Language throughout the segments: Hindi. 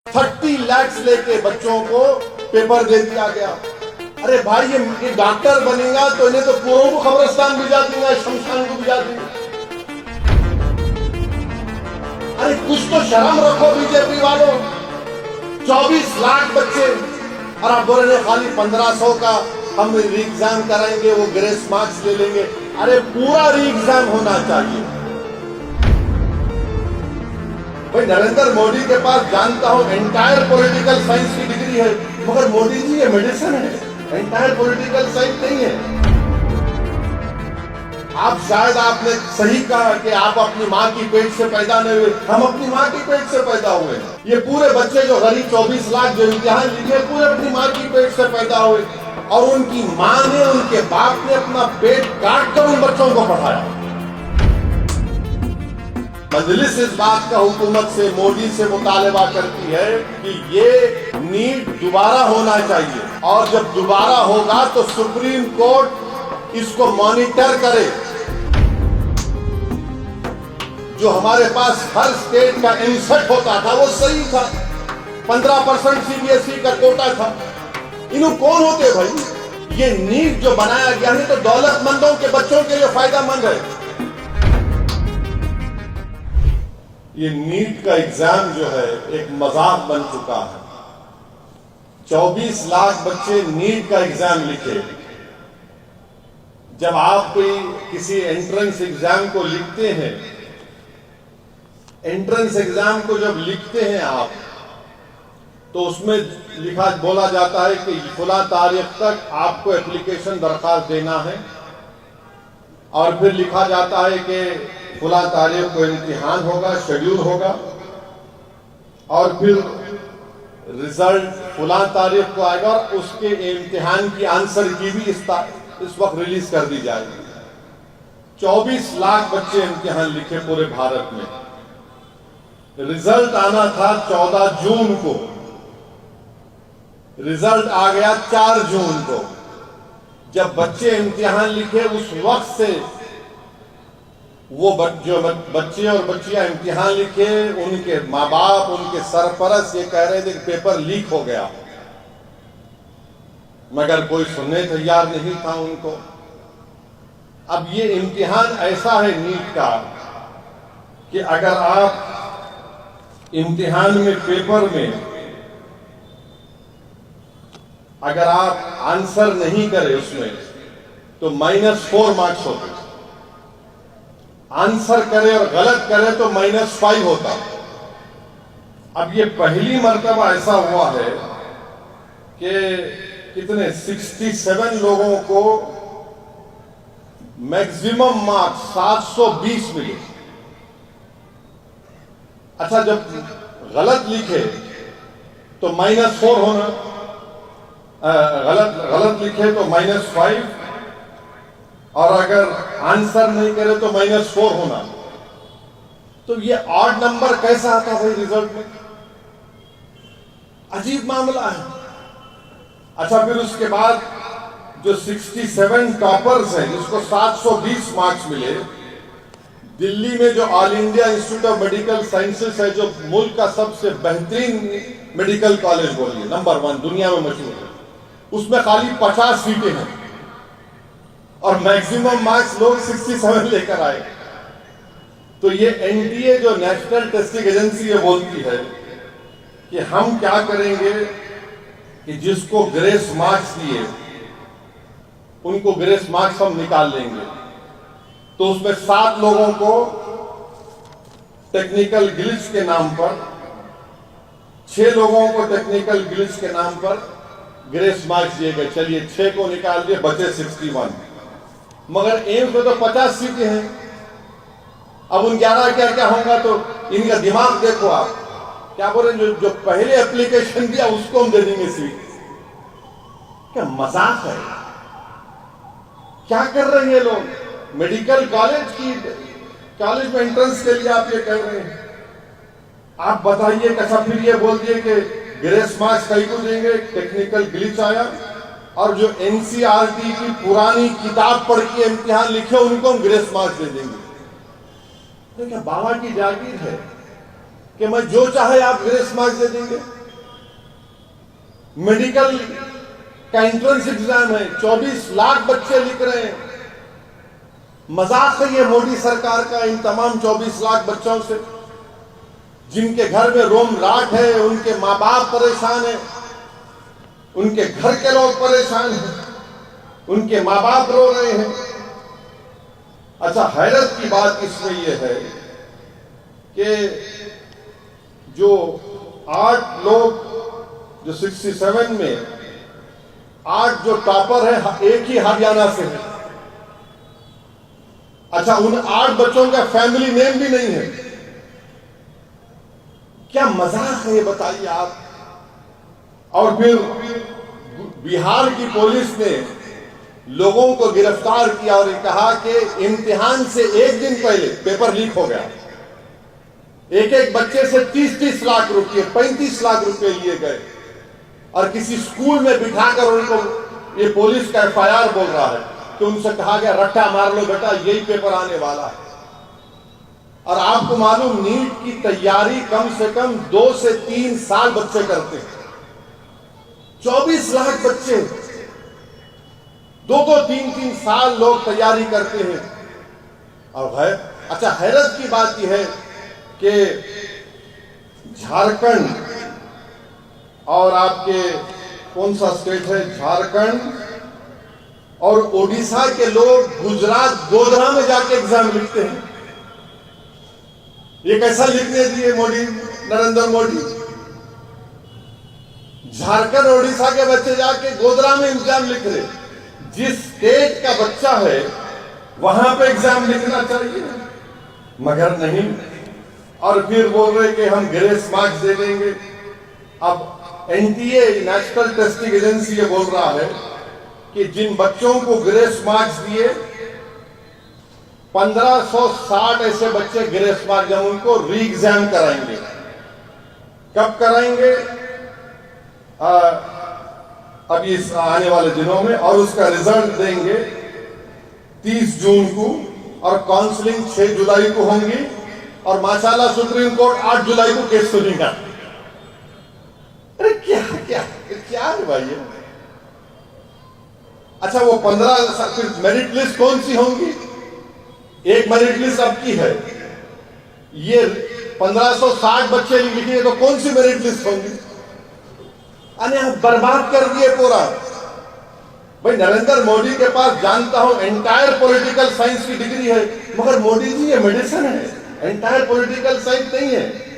30 लाख लेके बच्चों को पेपर दे दिया गया। अरे भाई ये डॉक्टर बनेगा तो इन्हें तो पूरों को कब्रिस्तान भिजा दूंगा, शमशान को भिजा दूंगा। अरे कुछ तो शर्म रखो बीजेपी वालों। 24 लाख बच्चे और आप बोल रहे खाली 1500 का हम री एग्जाम कराएंगे, वो ग्रेस मार्क्स ले लेंगे। अरे पूरा री एग्जाम होना चाहिए। भाई नरेंद्र मोदी के पास जानता हूं एंटायर पॉलिटिकल साइंस की डिग्री है, मगर मोदी जी ये मेडिसिन है, एंटायर पॉलिटिकल साइंस नहीं है। आप शायद आपने सही कहा कि आप अपनी माँ की पेट से पैदा नहीं हुए, हम अपनी माँ की पेट से पैदा हुए। ये पूरे बच्चे जो गरीब 24 लाख जो इम्तिहान लिखे पूरे अपनी माँ की पेट से पैदा हुए, और उनकी माँ ने, उनके बाप ने अपना पेट काट कर उन बच्चों को पढ़ाया। मजलिस इस बात का हुकूमत से, मोदी से मुतालबा करती है कि ये नीट दोबारा होना चाहिए, और जब दोबारा होगा तो सुप्रीम कोर्ट इसको मॉनिटर करे। जो हमारे पास हर स्टेट का इनसेट होता था वो सही था, 15% सीबीएसई का कोटा था। इन्हों कौन होते भाई? ये नीट जो बनाया गया है तो दौलतमंदों के बच्चों के लिए फायदेमंद है। ये नीट का एग्जाम जो है एक मजाक बन चुका है। 24 लाख बच्चे नीट का एग्जाम लिखे। जब आप कोई किसी एंट्रेंस एग्जाम को लिखते हैं, एंट्रेंस एग्जाम को जब लिखते हैं आप, तो उसमें लिखा बोला जाता है कि फला तारीख तक आपको एप्लीकेशन दरखास्त देना है, और फिर लिखा जाता है कि फला तारीख को इम्तिहान होगा, शेड्यूल होगा, और फिर रिजल्ट फला तारीख को आएगा, और उसके इम्तिहान की आंसर की भी इस वक्त रिलीज कर दी जाएगी। 24 लाख बच्चे इम्तिहान लिखे पूरे भारत में। रिजल्ट आना था 14 जून को, रिजल्ट आ गया 4 जून को। जब बच्चे इम्तिहान लिखे उस वक्त से वो जो बच्चे और बच्चियां इम्तिहान लिखे, उनके माँ बाप, उनके सरपरस्त ये कह रहे थे कि पेपर लीक हो गया, मगर कोई सुनने तैयार नहीं था उनको। अब ये इम्तिहान ऐसा है नीट का कि अगर आप इम्तिहान में, पेपर में अगर आप आंसर नहीं करें उसमें तो -4 मार्क्स होते, आंसर करे और गलत करे तो -5 होता। अब ये पहली मर्तबा ऐसा हुआ है कि कितने 67 लोगों को मैक्सिमम मार्क्स 720 मिले। अच्छा, जब गलत लिखे तो -4 होना, गलत लिखे तो -5, और अगर आंसर नहीं करे तो -4 होना। तो ये ऑड नंबर कैसा आता भाई रिजल्ट में? अजीब मामला है। अच्छा, फिर उसके बाद जो 67 टॉपर्स हैं जिसको 720 मार्क्स मिले, दिल्ली में जो all India institute of medical sciences है, जो मुल्क का सबसे बेहतरीन मेडिकल कॉलेज बोलिए, नंबर 1 दुनिया में मशहूर है, उसमें खाली 50 सीटें हैं और मैक्सिमम मार्क्स लोग 67 लेकर आए। तो ये एनटीए जो नेशनल टेस्टिंग एजेंसी है बोलती है कि हम क्या करेंगे कि जिसको ग्रेस मार्क्स दिए उनको ग्रेस मार्क्स हम निकाल लेंगे। तो उसमें 7 लोगों को टेक्निकल ग्लिच के नाम पर, 6 लोगों को टेक्निकल ग्लिच के नाम पर ग्रेस मार्क्स दिए गए। चलिए 6 को निकाल दिए, बचे 61। मगर एम्स में तो 50 सीटें हैं। अब उन 11 क्या क्या होगा? तो इनका दिमाग देखो आप, क्या बोल रहे हैं, जो पहले एप्लीकेशन दिया उसको हम दे देंगे सीट। क्या मजाक है? क्या कर रहे हैं लोग? मेडिकल कॉलेज में एंट्रेंस के लिए आप ये कह रहे हैं? आप बताइए। अच्छा, फिर ये बोल दिए कि ग्रेस मार्क्स कई को देंगे, टेक्निकल ग्लिच आया, और जो एनसीईआरटी की पुरानी किताब पढ़ के इम्तिहान लिखे उनको हम ग्रेस मार्क्स दे देंगे। तो क्या बाबा की जागीर है? कि मैं जो चाहे आप ग्रेस मार्क्स दे देंगे। मेडिकल का एंट्रेंस एग्जाम है, 24 लाख बच्चे लिख रहे हैं। मजाक है ये मोदी सरकार का इन तमाम 24 लाख बच्चों से, जिनके घर में रोम राट है, उनके माँ बाप परेशान है, उनके घर के लोग परेशान हैं, उनके माँ बाप रो रहे हैं। अच्छा, हैरत की बात इसमें यह है कि जो 8 लोग जो 67 में 8 जो टॉपर है, एक ही हरियाणा से है। अच्छा, उन 8 बच्चों का फैमिली नेम भी नहीं है। क्या मजाक है ये बताइए आप। और फिर बिहार की पुलिस ने लोगों को गिरफ्तार किया और कहा कि इम्तिहान से एक दिन पहले पेपर लीक हो गया। एक एक बच्चे से 30-30 लाख रुपए, 35 लाख रुपए लिए गए और किसी स्कूल में बिठाकर उनको, ये पुलिस का FIR बोल रहा है कि उनसे कहा गया रट्टा मार लो बेटा, यही पेपर आने वाला है। और आपको मालूम, नीट की तैयारी कम से कम 2 से 3 साल बच्चे करते हैं। 24 लाख बच्चे 2-2, 3-3 साल लोग तैयारी करते हैं। और है अच्छा, हैरत की बात यह है कि झारखंड और आपके कौन सा स्टेट है, झारखंड और ओडिशा के लोग गुजरात गोधरा में जाके एग्जाम लिखते हैं। ये कैसा लिखने दिए मोदी, नरेंद्र मोदी? झारखंड ओडिशा के बच्चे जाके गोधरा में एग्जाम लिख रहे। जिस स्टेट का बच्चा है वहां पे एग्जाम लिखना चाहिए, मगर नहीं। और फिर बोल रहे कि हम ग्रेस मार्क्स दे देंगे। अब NTA, नेशनल टेस्टिंग एजेंसी, ये बोल रहा है कि जिन बच्चों को ग्रेस मार्क्स दिए, 1560 ऐसे बच्चे ग्रेस मार्क्स, जब उनको री एग्जाम कराएंगे। कब कराएंगे? अभी इस आने वाले दिनों में, और उसका रिजल्ट देंगे 30 जून को, और काउंसलिंग 6 जुलाई को होंगी, और माशाल्लाह सुप्रीम कोर्ट 8 जुलाई को केस सुनेगा। अरे क्या क्या क्या है भाई ये? अच्छा, वो 15 फिर मेरिट लिस्ट कौन सी होंगी? एक मेरिट लिस्ट अब की है, ये 1560 बच्चे लिखे तो कौन सी मेरिट लिस्ट होंगी? अरे आप बर्बाद कर दिए पूरा। भाई, नरेंद्र मोदी के पास जानता हूं एंटायर पॉलिटिकल साइंस की डिग्री है, मगर मोदी जी ये मेडिसिन है, एंटायर पॉलिटिकल साइंस नहीं है।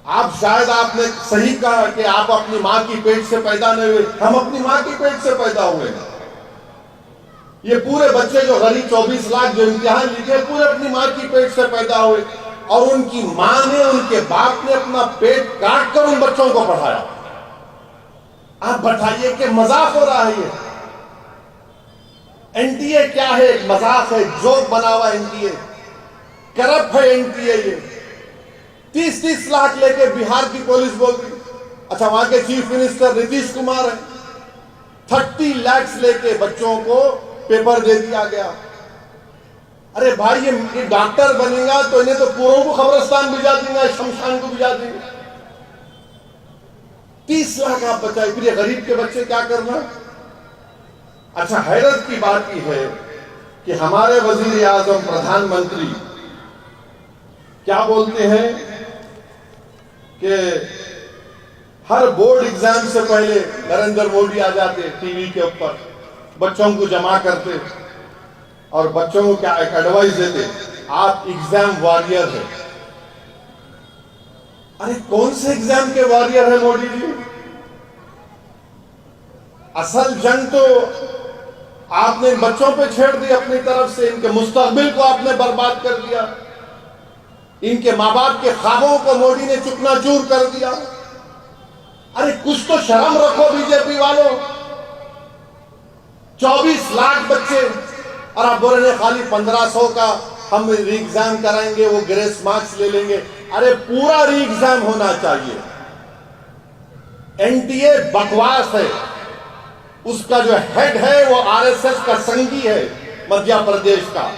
आप शायद आपने सही कहा कि आप अपनी मां की पेट से पैदा नहीं हुए, हम अपनी मां की पेट से पैदा हुए। ये पूरे बच्चे जो गरीब 24 लाख जो इम्तिहान लिखे, पूरे अपनी मां की पेट से पैदा हुए, और उनकी मां ने, उनके बाप ने अपना पेट काट कर उन बच्चों को पढ़ाया। आप बताइए कि मजाक हो रहा है ये? NTA क्या है? एक मजाक है, जोक बना हुआ NTA, करप्ट है NTA। ये 30-30 लाख लेके बिहार की पुलिस बोल रही। अच्छा, वहां के चीफ मिनिस्टर नीतीश कुमार है, 30 लाख लेके बच्चों को पेपर दे दिया गया। अरे भाई, ये डॉक्टर बनेगा तो इन्हें तो पूरों को कब्रिस्तान भिजा देंगे, शमशान को भिजा देंगे। 30 लाख आप बचाए, फिर ये गरीब के बच्चे क्या करना? अच्छा, हैरत की बात यह है कि हमारे वजीर आजम, प्रधानमंत्री क्या बोलते हैं कि हर बोर्ड एग्जाम से पहले नरेंद्र मोदी आ जाते टीवी के ऊपर, बच्चों को जमा करते और बच्चों को क्या एक एडवाइस देते, आप एग्जाम वॉरियर है। अरे कौन से एग्जाम के वॉरियर है मोदी जी? असल जंग तो आपने बच्चों पे छेड़ दी अपनी तरफ से, इनके मुस्तकबिल को आपने बर्बाद कर दिया, इनके माँ बाप के ख्वाबों को मोदी ने चुकनाचूर कर दिया। अरे कुछ तो शर्म रखो बीजेपी वालों। 24 लाख बच्चे, और आप बोल रहे हैं खाली 1500 का हम री एग्जाम कराएंगे, वो ग्रेस मार्क्स ले लेंगे। अरे पूरा री एग्जाम होना चाहिए। NTA बकवास है, उसका जो हेड है वो RSS का संगी है मध्य प्रदेश का।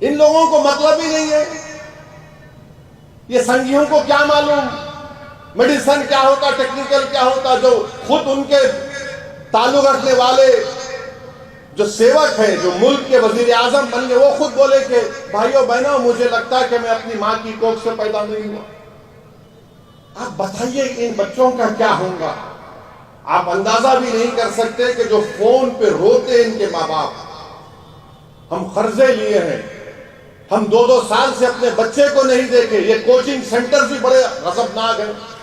इन लोगों को मतलब ही नहीं है। ये संघियों को क्या मालूम मेडिसिन क्या होता, टेक्निकल क्या होता। जो खुद उनके ताल्लुक रखने वाले जो सेवक हैं, जो मुल्क के वजीर आजम बन गए, वो खुद बोले कि भाइयों बहनों, मुझे लगता है कि मैं अपनी मां की कोख से पैदा नहीं हुआ। आप बताइए इन बच्चों का क्या होगा। आप अंदाजा भी नहीं कर सकते कि जो फोन पे रोते हैं इनके माँ बाप, हम कर्जे लिए हैं, हम 2-2 साल से अपने बच्चे को नहीं देखे। ये कोचिंग सेंटर भी बड़े गजबनाक है।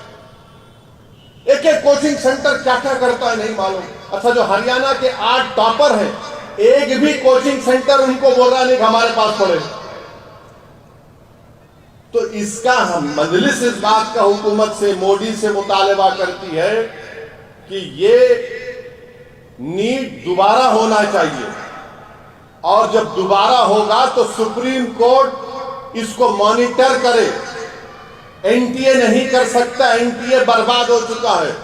एक एक कोचिंग सेंटर क्या क्या करता है नहीं मालूम। अच्छा, जो हरियाणा के 8 टॉपर हैं, एक भी कोचिंग सेंटर उनको बोल रहा नहीं कि हमारे पास पढ़े। तो इसका हम मजलिस इस बात का हुकूमत से, मोदी से मुतालबा करती है कि ये नीट दोबारा होना चाहिए, और जब दोबारा होगा तो सुप्रीम कोर्ट इसको मॉनिटर करे। एनटीए नहीं कर सकता, एनटीए बर्बाद हो चुका है।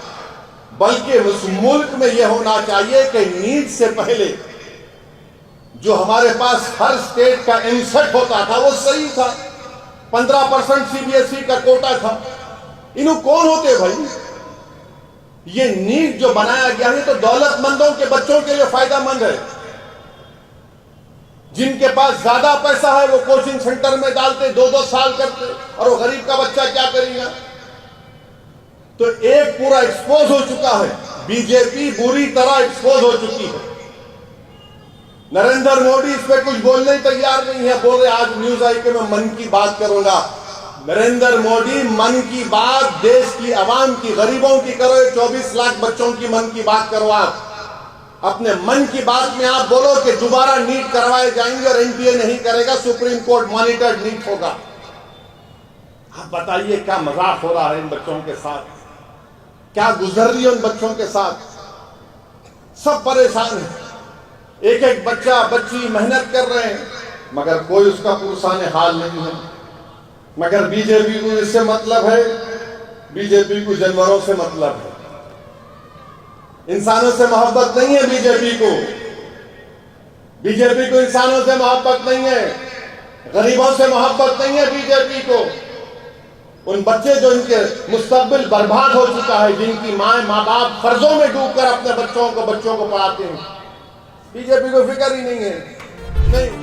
बल्कि उस मुल्क में यह होना चाहिए कि नीट से पहले जो हमारे पास हर स्टेट का एमसेट होता था वो सही था। 15% सीबीएसई का कोटा था। इन्हों कौन होते भाई? ये नीट जो बनाया गया है तो दौलतमंदों के बच्चों के लिए फायदेमंद है। जिनके पास ज्यादा पैसा है वो कोचिंग सेंटर में डालते, 2-2 साल करते, और वो गरीब का बच्चा क्या करेगा? तो एक पूरा एक्सपोज हो चुका है। बीजेपी बुरी तरह एक्सपोज हो चुकी है। नरेंद्र मोदी इस पर कुछ बोलने तैयार नहीं है। बोल रहे आज न्यूज आई कि मैं मन की बात करूंगा। नरेंद्र मोदी मन की बात देश की आवाम की, गरीबों की करो। 24 लाख बच्चों की मन की बात करो। आप अपने मन की बात में आप बोलो कि दोबारा नीट करवाए जाएंगे और एनटीए नहीं करेगा, सुप्रीम कोर्ट मॉनिटर्ड नीट होगा। आप बताइए क्या मजाक हो रहा है इन बच्चों के साथ, क्या गुजर रही है उन बच्चों के साथ। सब परेशान है। एक एक बच्चा बच्ची मेहनत कर रहे हैं मगर कोई उसका पुरसाने हाल नहीं है। मगर बीजेपी को इससे मतलब है, बीजेपी को जानवरों से मतलब है। इंसानों से मोहब्बत नहीं है बीजेपी को। बीजेपी को इंसानों से मोहब्बत नहीं है, गरीबों से मोहब्बत नहीं है बीजेपी को। उन बच्चे जो इनके मुस्तकबिल बर्बाद हो चुका है, जिनकी माँ बाप कर्जों में डूबकर अपने बच्चों को पढ़ाते हैं, बीजेपी को फिक्र ही नहीं है। नहीं